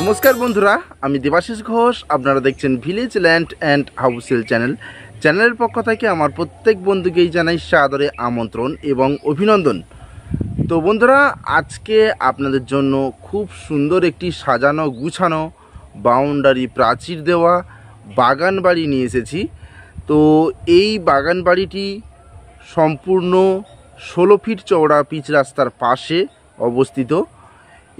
নমস্কার বন্ধুরা, আমি দেবাশিস ঘোষ। আপনারা দেখছেন ভিলেজ ল্যান্ড অ্যান্ড হাউসেল চ্যানেলের পক্ষ থেকে আমার প্রত্যেক বন্ধুকেই জানাই সাদরে আমন্ত্রণ এবং অভিনন্দন। তো বন্ধুরা, আজকে আপনাদের জন্য খুব সুন্দর একটি সাজানো গুছানো বাউন্ডারি প্রাচীর দেওয়া বাগান বাড়ি নিয়ে এসেছি। তো এই বাগান বাড়িটি সম্পূর্ণ 16 ফিট চওড়া পিচ রাস্তার পাশে অবস্থিত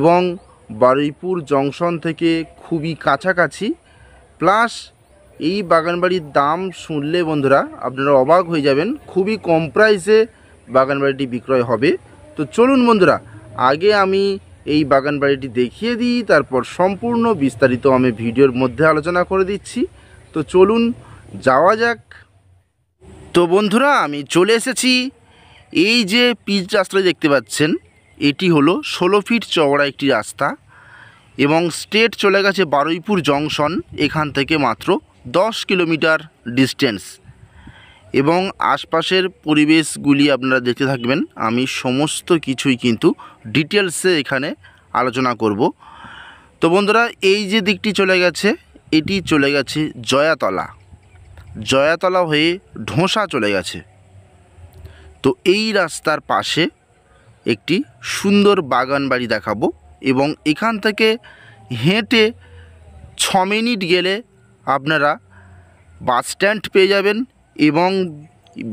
এবং বারুইপুর জংশন থেকে খুবই কাছাকাছি। প্লাস এই বাগানবাড়ির দাম শুনলে বন্ধুরা আপনারা অবাক হয়ে যাবেন, খুবই কম প্রাইসে বাগানবাড়িটি বিক্রয় হবে। তো চলুন বন্ধুরা, আগে আমি এই বাগানবাড়িটি দেখিয়ে দিই, তারপর সম্পূর্ণ বিস্তারিত আমি ভিডিওর মধ্যে আলোচনা করে দিচ্ছি। তো চলুন যাওয়া যাক। তো বন্ধুরা, আমি চলে এসেছি। এই যে পিচ রাস্তা দেখতে পাচ্ছেন, এটি হলো 16 ফিট চওড়া একটি রাস্তা এবং স্ট্রেট চলে গেছে বারুইপুর জংশন, এখান থেকে মাত্র 10 কিলোমিটার ডিস্টেন্স। এবং আশপাশের পরিবেশগুলি আপনারা দেখতে থাকবেন, আমি সমস্ত কিছুই কিন্তু ডিটেলসে এখানে আলোচনা করব। তো বন্ধুরা, এই যে দিকটি চলে গেছে, এটি চলে গেছে জয়াতলা হয়ে ঢোসা চলে গেছে। তো এই রাস্তার পাশে একটি সুন্দর বাগান বাড়ি দেখাবো এবং এখান থেকে হেঁটে 6 মিনিট গেলে আপনারা বাস স্ট্যান্ড পেয়ে যাবেন এবং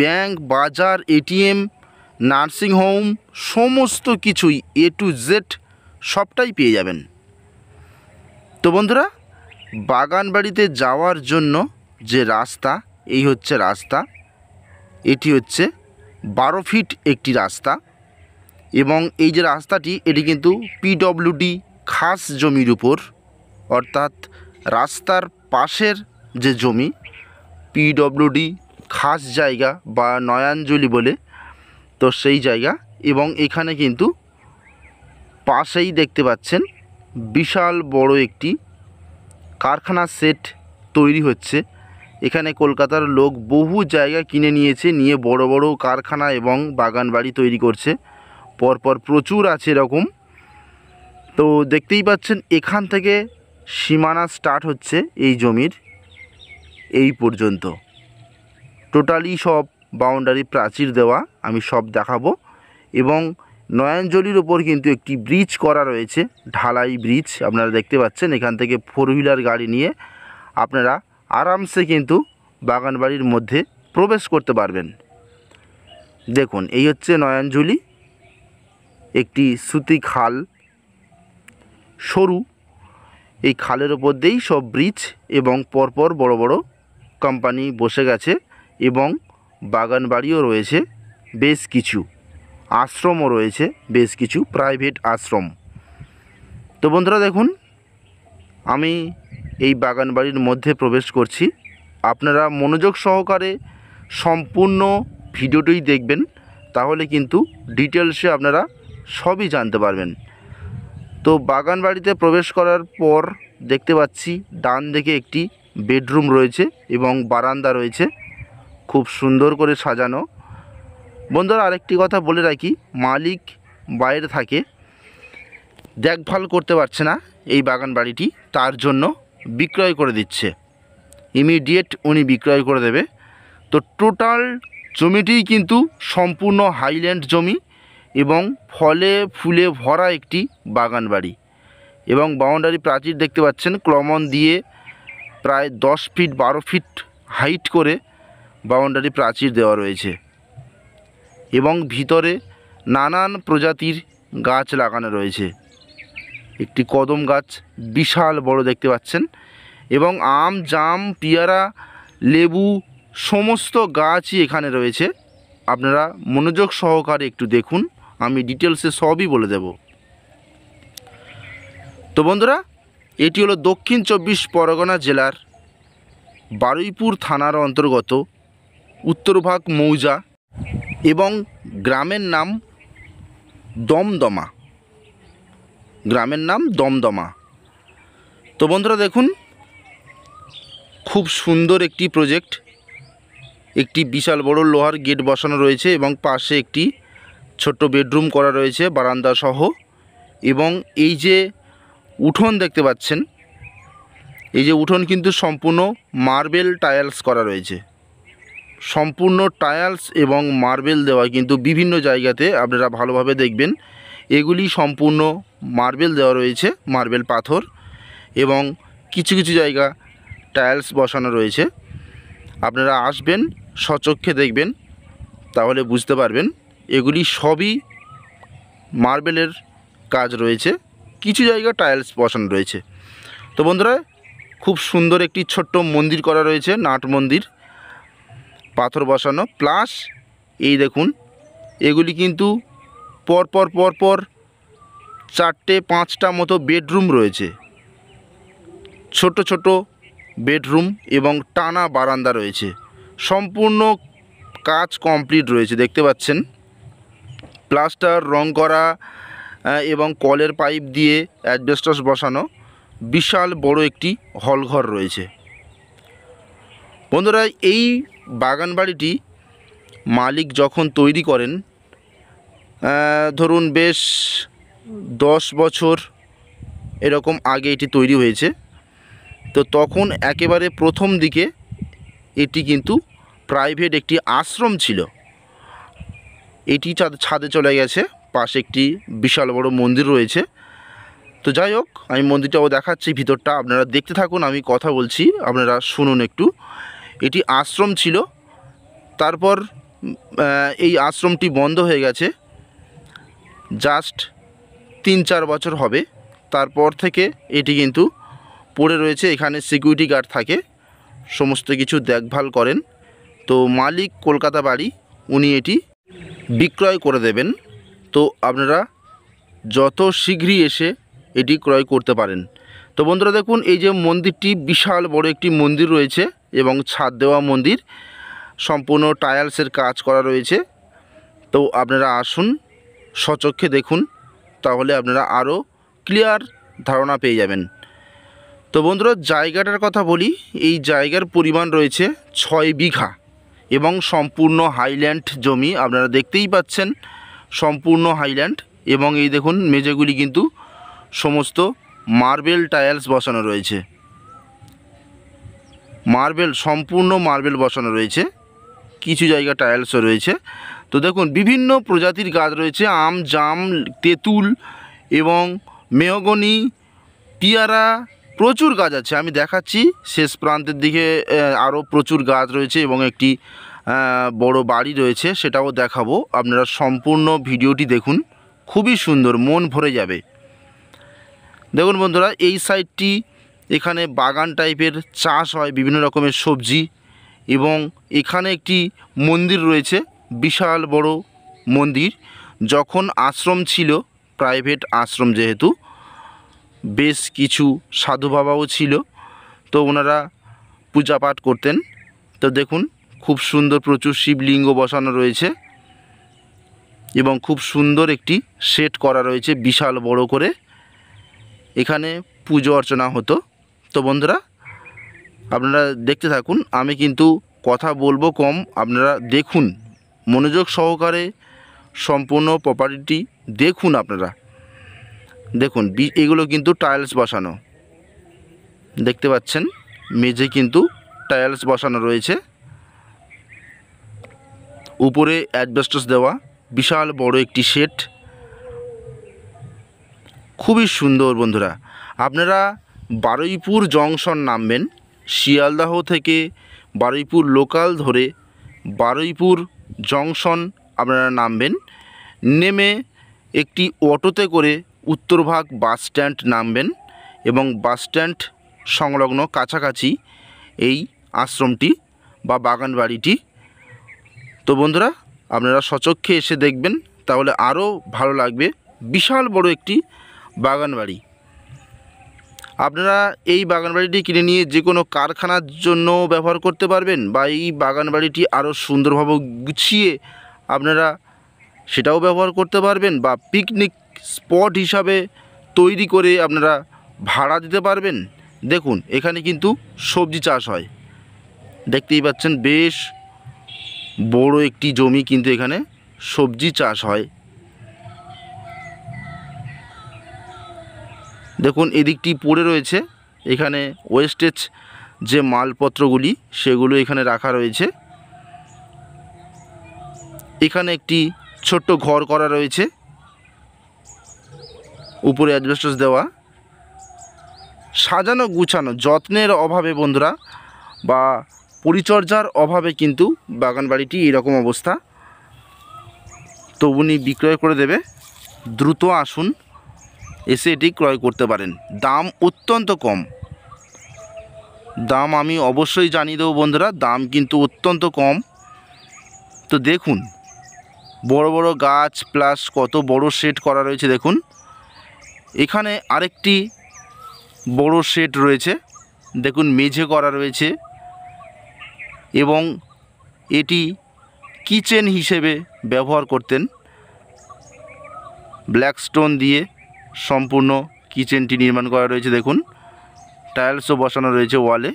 ব্যাংক, বাজার, এটিএম, নার্সিংহোম সমস্ত কিছুই A to Z সবটাই পেয়ে যাবেন। তো বন্ধুরা, বাগান বাড়িতে যাওয়ার জন্য যে রাস্তা, এই হচ্ছে রাস্তা। এটি হচ্ছে 12 ফিট একটি রাস্তা এবং এই যে রাস্তাটি, এটি কিন্তু PWD খাস জমির উপর, অর্থাৎ রাস্তার পাশের যে জমি PWD খাস জায়গা বা নয়াঞ্জলি বলে, তো সেই জায়গা। এবং এখানে কিন্তু পাশেই দেখতে পাচ্ছেন বিশাল বড় একটি কারখানা সেট তৈরি হচ্ছে। এখানে কলকাতার লোক বহু জায়গা কিনে নিয়েছে, নিয়ে বড় বড় কারখানা এবং বাগান বাড়ি তৈরি করছে। পরপর প্রচুর আছে এরকম। তো দেখতেই পাচ্ছেন এখান থেকে সীমানা স্টার্ট হচ্ছে এই জমির এই পর্যন্ত। টোটালি সব বাউন্ডারি প্রাচীর দেওয়া, আমি সব দেখাবো। এবং নয়াঞ্জলির ওপর কিন্তু একটি ব্রিজ করা রয়েছে, ঢালাই ব্রিজ আপনারা দেখতে পাচ্ছেন। এখান থেকে 4 হুইলার গাড়ি নিয়ে আপনারা আরামসে কিন্তু বাগান বাড়ির মধ্যে প্রবেশ করতে পারবেন। দেখুন, এই হচ্ছে নয়াঞ্জলি, একটি সুতি খাল, সরু। এই খালের ওপর দিয়েই সব ব্রিজ এবং পরপর বড় বড় কোম্পানি বসে গেছে এবং বাগান বাড়িও রয়েছে বেশ কিছু, আশ্রমও রয়েছে বেশ কিছু, প্রাইভেট আশ্রম। তো বন্ধুরা দেখুন, আমি এই বাগান বাড়ির মধ্যে প্রবেশ করছি। আপনারা মনোযোগ সহকারে সম্পূর্ণ ভিডিওটি দেখবেন, তাহলে কিন্তু ডিটেলসে আপনারা সবই জানতে পারবেন। তো বাগান বাড়িতে প্রবেশ করার পর দেখতে পাচ্ছি ডান দিকে একটি বেডরুম রয়েছে এবং বারান্দা রয়েছে, খুব সুন্দর করে সাজানো। বন্ধুরা, আরেকটি কথা বলে রাখি, মালিক বাইরে থাকে, দেখভাল করতে পারছে না এই বাগান বাড়িটি, তার জন্য বিক্রয় করে দিচ্ছে। ইমিডিয়েট উনি বিক্রয় করে দেবে। তো টোটাল জমিটিই কিন্তু সম্পূর্ণ হাইল্যান্ড জমি এবং ফলে ফুলে ভরা একটি বাগান বাড়ি। এবং বাউন্ডারি প্রাচীর দেখতে পাচ্ছেন, ক্রমণ দিয়ে প্রায় 10 ফিট 12 ফিট হাইট করে বাউন্ডারি প্রাচীর দেওয়া রয়েছে এবং ভিতরে নানান প্রজাতির গাছ লাগানো রয়েছে। একটি কদম গাছ বিশাল বড় দেখতে পাচ্ছেন এবং আম, জাম, পেয়ারা, লেবু সমস্ত গাছই এখানে রয়েছে। আপনারা মনোযোগ সহকারে একটু দেখুন, আমি ডিটেলসে সবই বলে দেব। তো বন্ধুরা, এটি হলো দক্ষিণ 24 পরগনা জেলার বারুইপুর থানার অন্তর্গত উত্তরভাগ মৌজা এবং গ্রামের নাম দমদমা। তো বন্ধুরা দেখুন, খুব সুন্দর একটি প্রজেক্ট। একটি বিশাল বড় লোহার গেট বসানো রয়েছে এবং পাশে একটি ছোট্ট বেডরুম করা রয়েছে বারান্দা সহ। এবং এই যে উঠোন দেখতে পাচ্ছেন। এই যে উঠোন কিন্তু সম্পূর্ণ মার্বেল টাইলস করা রয়েছে, সম্পূর্ণ টাইলস এবং মার্বেল দেওয়া, কিন্তু বিভিন্ন জায়গাতে আপনারা ভালোভাবে দেখবেন এগুলি সম্পূর্ণ মার্বেল দেওয়া রয়েছে, মার্বেল পাথর, এবং কিছু কিছু জায়গা টাইলস বসানো রয়েছে। আপনারা আসবেন, স্বচক্ষে দেখবেন, তাহলে বুঝতে পারবেন এগুলি সবই মার্বেলের কাজ রয়েছে, কিছু জায়গা টাইলস বসানো রয়েছে। তো বন্ধুরা, খুব সুন্দর একটি ছোট্ট মন্দির করা রয়েছে, নাট মন্দির, পাথর বসানো, প্লাস এই দেখুন এগুলি কিন্তু পরপর পরপর 4-5টা মতো বেডরুম রয়েছে, ছোট ছোট বেডরুম এবং টানা বারান্দা রয়েছে, সম্পূর্ণ কাজ কমপ্লিট রয়েছে দেখতে পাচ্ছেন। প্লাস্টার, রং করা এবং কলের পাইপ দিয়ে অ্যাসবেস্টস বসানো বিশাল বড় একটি হলঘর রয়েছে। বন্ধুরা, এই বাগান বাড়িটি মালিক যখন তৈরি করেন, ধরুন বেশ 10 বছর এরকম আগে এটি তৈরি হয়েছে। তো তখন একেবারে প্রথম দিকে এটি কিন্তু প্রাইভেট একটি আশ্রম ছিল, এটি ছাদে চলে গেছে, পাশে একটি বিশাল বড় মন্দির রয়েছে। তো যাই হোক, আমি মন্দিরটাও দেখাচ্ছি ভিতরটা, আপনারা দেখতে থাকুন, আমি কথা বলছি, আপনারা শুনুন একটু। এটি আশ্রম ছিল, তারপর এই আশ্রমটি বন্ধ হয়ে গেছে, জাস্ট 3-4 বছর হবে। তারপর থেকে এটি কিন্তু পড়ে রয়েছে, এখানে সিকিউরিটি গার্ড থাকে, সমস্ত কিছু দেখভাল করেন। তো মালিক কলকাতা বাড়ি, উনি এটি বিক্রয় করে দেবেন। তো আপনারা যত শীঘ্রই এসে এটি ক্রয় করতে পারেন। তো বন্ধুরা দেখুন, এই যে মন্দিরটি বিশাল বড় একটি মন্দির রয়েছে এবং ছাদ দেওয়া মন্দির, সম্পূর্ণ টাইলসের কাজ করা রয়েছে। তো আপনারা আসুন, স্বচক্ষে দেখুন, তাহলে আপনারা আরও ক্লিয়ার ধারণা পেয়ে যাবেন। তো বন্ধুরা, জায়গাটার কথা বলি, এই জায়গার পরিমাণ রয়েছে 6 বিঘা এবং সম্পূর্ণ হাইল্যান্ড জমি, আপনারা দেখতেই পাচ্ছেন, সম্পূর্ণ হাইল্যান্ড। এবং এই দেখুন মেঝেগুলি কিন্তু সমস্ত মার্বেল টাইলস বসানো রয়েছে, মার্বেল, সম্পূর্ণ মার্বেল বসানো রয়েছে, কিছু জায়গা টাইলসও রয়েছে। তো দেখুন বিভিন্ন প্রজাতির গাছ রয়েছে, আম, জাম, তেঁতুল এবং মেহগনি, পিয়ারা, প্রচুর গাছ আছে। আমি দেখাচ্ছি শেষ প্রান্তের দিকে আরও প্রচুর গাছ রয়েছে এবং একটি বড় বাড়ি রয়েছে, সেটাও দেখাবো। আপনারা সম্পূর্ণ ভিডিওটি দেখুন, খুবই সুন্দর, মন ভরে যাবে। দেখুন বন্ধুরা, এই সাইডটি এখানে বাগান টাইপের চাষ হয়, বিভিন্ন রকমের সবজি, এবং এখানে একটি মন্দির রয়েছে, বিশাল বড় মন্দির। যখন আশ্রম ছিল, প্রাইভেট আশ্রম যেহেতু, বেশ কিছু সাধু বাবাও ছিল, তো ওনারা পূজা পাঠ করতেন। তো দেখুন খুব সুন্দর, প্রচুর শিবলিঙ্গ বসানো রয়েছে এবং খুব সুন্দর একটি সেট করা রয়েছে বিশাল বড় করে, এখানে পুজো অর্চনা হতো। তো বন্ধুরা, আপনারা দেখতে থাকুন, আমি কিন্তু কথা বলবো কম, আপনারা দেখুন মনোযোগ সহকারে, সম্পূর্ণ প্রপার্টিটি দেখুন। আপনারা দেখুন, এগুলো কিন্তু টাইলস বসানো, দেখতে পাচ্ছেন, মেঝে কিন্তু টাইলস বসানো রয়েছে, উপরে অ্যাসবেস্টস দেওয়া, বিশাল বড় একটি শেড, খুবই সুন্দর। বন্ধুরা, আপনারা বারুইপুর জংশন নামবেন, শিয়ালদাহ থেকে বারুইপুর লোকাল ধরে বারুইপুর জংশন আপনারা নামবেন, নেমে একটি অটোতে করে উত্তরভাগ বাস স্ট্যান্ড নামবেন এবং বাস স্ট্যান্ড সংলগ্ন কাছাকাছি এই আশ্রমটি বা বাগান বাড়িটি। তো বন্ধুরা, আপনারা স্বচক্ষে এসে দেখবেন, তাহলে আরও ভালো লাগবে। বিশাল বড় একটি বাগান বাড়ি, আপনারা এই বাগান বাড়িটি কিনে নিয়ে যে কোনো কারখানার জন্য ব্যবহার করতে পারবেন, বা এই বাগান বাড়িটি আরও সুন্দরভাবে গুছিয়ে আপনারা সেটাও ব্যবহার করতে পারবেন, বা পিকনিক স্পট হিসাবে তৈরি করে আপনারা ভাড়া দিতে পারবেন। দেখুন এখানে কিন্তু সবজি চাষ হয়, দেখতেই পাচ্ছেন, বেশ বড় একটি জমি, কিন্তু এখানে সবজি চাষ হয়। দেখুন এদিকটি পড়ে রয়েছে, এখানে ওয়েস্টেজ যে মালপত্রগুলি সেগুলো এখানে রাখা রয়েছে। এখানে একটি ছোট্ট ঘর করা রয়েছে, উপরে অ্যাসবেস্টস দেওয়া। সাজানো গুছানো, যত্নের অভাবে বন্ধুরা বা পরিচর্যার অভাবে কিন্তু বাগান বাড়িটি এরকম অবস্থা। তো উনি বিক্রয় করে দেবে, দ্রুত আসুন, এসে এটি ক্রয় করতে পারেন। দাম অত্যন্ত কম, দাম আমি অবশ্যই জানিয়ে দেবো বন্ধুরা, দাম কিন্তু অত্যন্ত কম। তো দেখুন বড় বড় গাছ প্লাস কত বড় শেড করা রয়েছে। দেখুন এখানে আরেকটি বড় শেড রয়েছে, দেখুন মেঝে করা রয়েছে এবং এটি কিচেন হিসেবে ব্যবহার করতেন। ব্ল্যাক স্টোন দিয়ে সম্পূর্ণ কিচেনটি নির্মাণ করা রয়েছে। দেখুন টাইলসও বসানো রয়েছে ওয়ালে।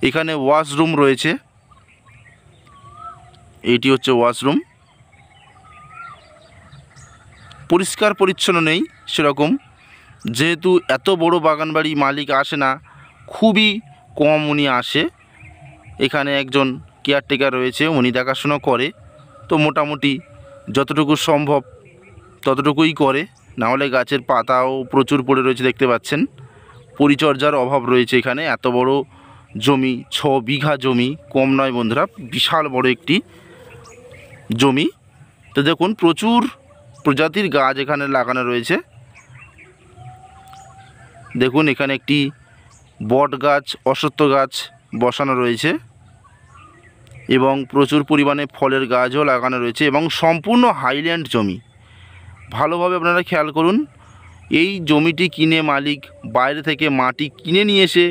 এখানে ওয়াশরুম রয়েছে, এটি হচ্ছে ওয়াশরুম। পরিষ্কার পরিচ্ছন্ন নেই সেরকম, যেহেতু এত বড় বাগানবাড়ি মালিক আসে না, খুবই কম উনি আসে। এখানে একজন কেয়ারটেকার রয়েছে, উনি দেখাশোনা করে। তো মোটামুটি যতটুকু সম্ভব ততটুকুই করে, নাহলে গাছের পাতাও প্রচুর পড়ে রয়েছে দেখতে পাচ্ছেন। পরিচর্যার অভাব রয়েছে এখানে। এত বড় জমি, 6 বিঘা জমি, কম নয় বন্ধুরা, বিশাল বড় একটি জমি। তো দেখুন প্রচুর প্রজাতির গাছ এখানে লাগানো রয়েছে। দেখুন এখানে একটি বট গাছ, অশ্বত্থ গাছ বসানো রয়েছে এবং প্রচুর পরিমাণে ফলের গাছও লাগানো রয়েছে এবং সম্পূর্ণ হাইল্যান্ড জমি। ভালোভাবে আপনারা খেয়াল করুন, এই জমিটি কিনে মালিক বাইরে থেকে মাটি কিনে নিয়ে এসে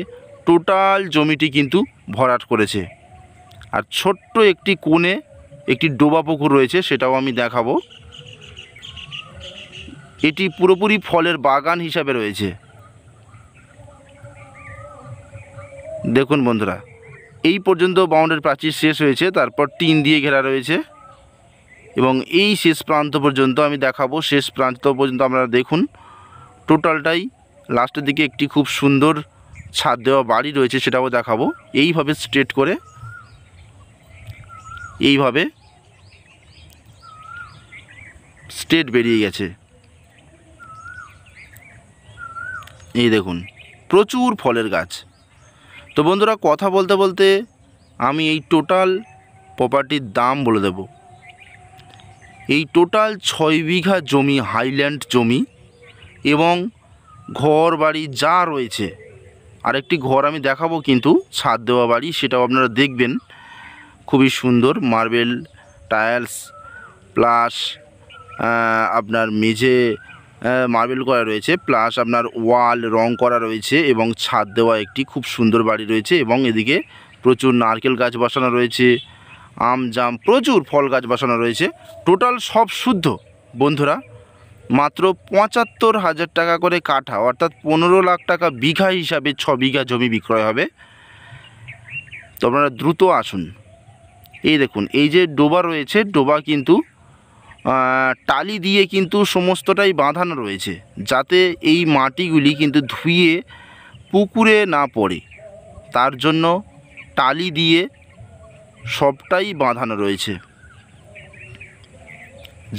টোটাল জমিটি কিন্তু ভরাট করেছে। আর ছোট্ট একটি কোণে একটি ডোবা পুকুর রয়েছে, সেটাও আমি দেখাবো। এটি পুরোপুরি ফলের বাগান হিসাবে রয়েছে। দেখুন বন্ধুরা, এই পর্যন্ত বাউন্ডারি প্রাচীর শেষ হয়েছে, তারপর টিন দিয়ে ঘেরা রয়েছে এবং এই শেষ প্রান্ত পর্যন্ত আমি দেখাবো। শেষ প্রান্ত পর্যন্ত আপনারা দেখুন, টোটালটাই লাস্টের দিকে একটি খুব সুন্দর ছাদ দেওয়া বাড়ি রয়েছে, সেটাও দেখাবো। এইভাবে স্ট্রেট করে এইভাবে স্ট্রেট বেরিয়ে গেছে। এই দেখুন প্রচুর ফলের গাছ। তো বন্ধুরা কথা বলতে বলতে আমি এই টোটাল প্রপার্টির দাম বলে দেব। এই টোটাল 6 বিঘা জমি হাইল্যান্ড জমি এবং ঘর বাড়ি যা রয়েছে, আরেকটি ঘর আমি দেখাবো কিন্তু ছাদ দেওয়া বাড়ি, সেটাও আপনারা দেখবেন। খুবই সুন্দর মার্বেল টাইলস প্লাস আপনার মেঝে মার্বেল করা রয়েছে, প্লাস আপনার ওয়াল রং করা রয়েছে এবং ছাদ দেওয়া একটি খুব সুন্দর বাড়ি রয়েছে। এবং এদিকে প্রচুর নারকেল গাছ বসানো রয়েছে, আম জাম প্রচুর ফল গাছ বসানো রয়েছে। টোটাল সব শুদ্ধ বন্ধুরা, মাত্র ৭৫,০০০ টাকা করে কাঠা, অর্থাৎ ১৫ লাখ টাকা বিঘা হিসাবে 6 বিঘা জমি বিক্রয় হবে। তো আপনারা দ্রুত আসুন। এই দেখুন এই যে ডোবা রয়েছে, ডোবা কিন্তু টালি দিয়ে কিন্তু সমস্তটাই বাঁধানো রয়েছে, যাতে এই মাটিগুলি কিন্তু ধুয়ে পুকুরে না পড়ে, তার জন্য টালি দিয়ে সবটাই বাঁধানো রয়েছে।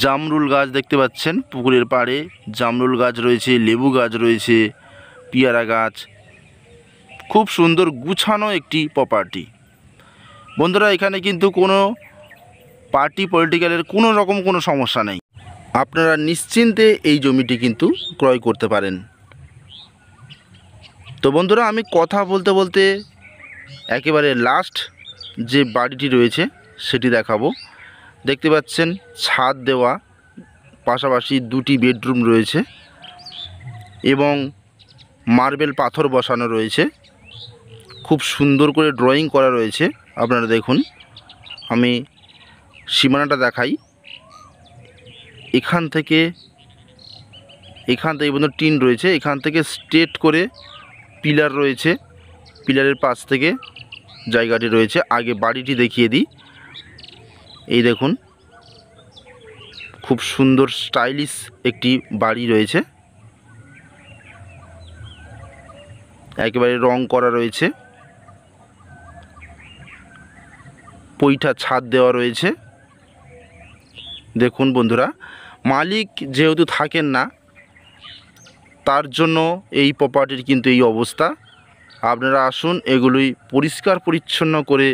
জামরুল গাছ দেখতে পাচ্ছেন পুকুরের পাড়ে, জামরুল গাছ রয়েছে, লেবু গাছ রয়েছে, পেয়ারা গাছ। খুব সুন্দর গুছানো একটি প্রপার্টি বন্ধুরা। এখানে কিন্তু কোনো পার্টি পলিটিক্যালের কোনো রকম কোনো সমস্যা নেই, আপনারা নিশ্চিন্তে এই জমিটি কিন্তু ক্রয় করতে পারেন। তো বন্ধুরা আমি কথা বলতে বলতে একেবারে লাস্ট যে বাড়িটি রয়েছে সেটি দেখাবো। দেখতে পাচ্ছেন ছাদ দেওয়া, পাশাপাশি 2টি বেডরুম রয়েছে এবং মার্বেল পাথর বসানো রয়েছে। খুব সুন্দর করে ড্রয়িং করা রয়েছে, আপনারা দেখুন। আমি সীমানাটা দেখাই, এখান থেকে পর্যন্ত টিন রয়েছে, এখান থেকে স্ট্রেট করে পিলার রয়েছে, পিলারের পাশ থেকে জায়গাটি রয়েছে। আগে বাড়িটি দেখিয়ে দিই। এই দেখুন খুব সুন্দর স্টাইলিশ একটি বাড়ি রয়েছে, একেবারে রং করা রয়েছে, পৈঠা ছাদ দেওয়া রয়েছে। দেখুন বন্ধুরা, মালিক যেহেতু থাকেন না তার জন্য এই প্রপার্টির কিন্তু এই অবস্থা। আপনারা আসুন, এগুলোই পরিষ্কার পরিচ্ছন্ন করে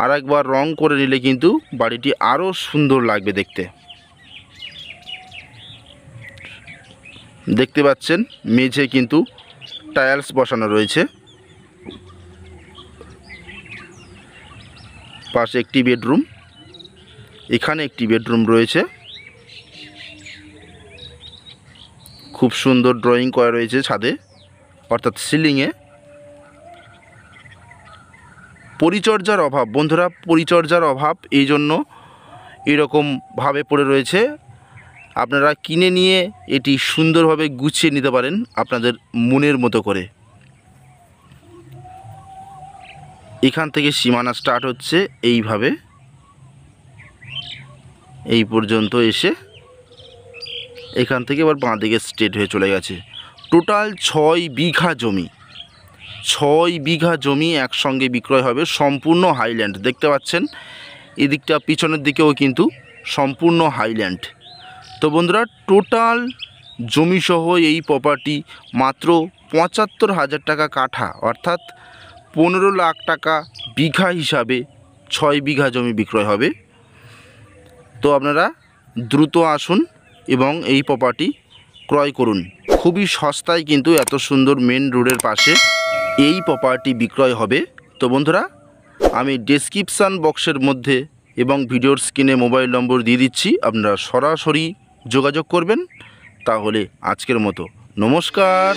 আরেকবার রং করে নিলে কিন্তু বাড়িটি আরও সুন্দর লাগবে দেখতে। দেখতে পাচ্ছেন মেঝে কিন্তু টাইলস বসানো রয়েছে, পাশে একটি বেডরুম, এখানে একটি বেডরুম রয়েছে, খুব সুন্দর ড্রয়িং করা রয়েছে ছাদে অর্থাৎ সিলিংয়ে। পরিচর্যার অভাব বন্ধুরা, পরিচর্যার অভাব, এই জন্য এরকমভাবে পড়ে রয়েছে। আপনারা কিনে নিয়ে এটি সুন্দরভাবে গুছিয়ে নিতে পারেন আপনাদের মনের মতো করে। এখান থেকে সীমানা স্টার্ট হচ্ছে এইভাবে, এই পর্যন্ত এসে এখান থেকে আবার বাঁ দিকে স্ট্রেট হয়ে চলে গেছে। টোটাল 6 বিঘা জমি, 6 বিঘা জমি একসঙ্গে বিক্রয় হবে, সম্পূর্ণ হাইল্যান্ড। দেখতে পাচ্ছেন এদিকটা পিছনের দিকেও কিন্তু সম্পূর্ণ হাইল্যান্ড। তো বন্ধুরা, টোটাল জমিসহ এই প্রপার্টি মাত্র 75,000 টাকা কাঠা, অর্থাৎ 15 লাখ টাকা বিঘা হিসাবে 6 বিঘা জমি বিক্রয় হবে। তো আপনারা দ্রুত আসুন এবং এই প্রপার্টি ক্রয় করুন। খুবই সস্তায় কিন্তু এত সুন্দর মেন রোডের পাশে এই প্রপার্টি বিক্রয় হবে। তো বন্ধুরা, আমি ডেসক্রিপশান বক্সের মধ্যে এবং ভিডিওর স্ক্রিনে মোবাইল নম্বর দিয়ে দিচ্ছি, আপনারা সরাসরি যোগাযোগ করবেন। তাহলে আজকের মতো নমস্কার।